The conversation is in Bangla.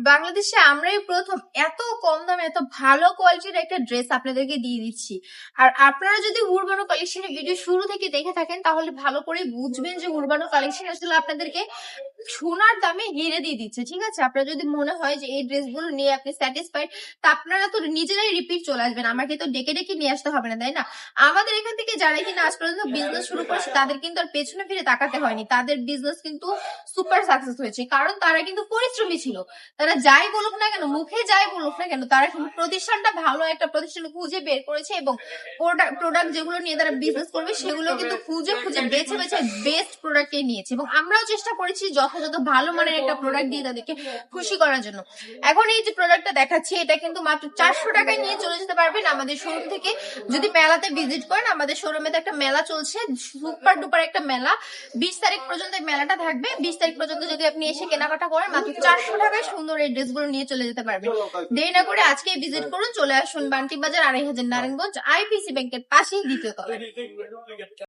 বাংলাদেশে আমরাই প্রথম এত কম দামে এত ভালো কোয়ালিটির একটা ড্রেস আপনাদেরকে দিয়ে দিচ্ছি। আর আপনারা যদি উরবানো কালেকশনের ভিডিও শুরু থেকে দেখে থাকেন তাহলে ভালো করে বুঝবেন যে উরবানো কালেকশন আসলে আপনাদেরকে সোনার দামে হিরে দিয়ে দিচ্ছে। ঠিক আছে, আপনার যদি মনে হয় যে এই ড্রেসগুলো নিয়ে আপনি স্যাটিসফাইড, তা আপনারা তো নিজেরাই রিপিট চলে আসবেন, আমাকে তো ডেকে ডেকে নিয়ে আসতে হবে না, তাই না? আমাদের এখান থেকে যারা কিনা আজ পর্যন্ত বিজনেস শুরু করেছে তাদের কিন্তু আর পেছনে ফিরে তাকাতে হয়নি, তাদের বিজনেস কিন্তু সুপার সাকসেস হয়েছে, কারণ তারা কিন্তু পরিশ্রমী ছিল। তারা যাই বলুক না কেন, মুখে যাই বলুক না কেন, তারা কিন্তু প্রতিষ্ঠানটা ভালো একটা প্রতিষ্ঠান খুঁজে বের করেছে এবং প্রোডাক্ট যেগুলো নিয়ে তারা বিজনেস করবে সেগুলো কিন্তু খুঁজে খুঁজে বেছে বেছে বেস্ট প্রোডাক্ট নিয়েছে এবং আমরাও চেষ্টা করেছি যথাযথ ভালো মানের একটা প্রোডাক্ট দিয়ে তাদেরকে খুশি করার জন্য। এখন এই যে প্রোডাক্টটা দেখাচ্ছি এটা কিন্তু মাত্র 400 টাকায় নিয়ে চলে যেতে পারবেন আমাদের শোরুম থেকে। যদি মেলাতে ভিজিট করেন, আমাদের শোরুমে একটা মেলা চলছে, সুপার ডুপার একটা মেলা, 20 তারিখ পর্যন্ত এই মেলাটা থাকবে। 20 তারিখ পর্যন্ত যদি আপনি এসে কেনাকাটা করেন মাত্র 400 টাকায় সুন্দর এই ড্রেসগুলো নিয়ে চলে যেতে পারবেন। দেরি না করে আজকেই ভিজিট করুন, চলে আসুন বান্টি বাজার 2500 নারায়ণগঞ্জ, আইপিসি ব্যাংকের পাশেই দ্বিতীয় তলায়।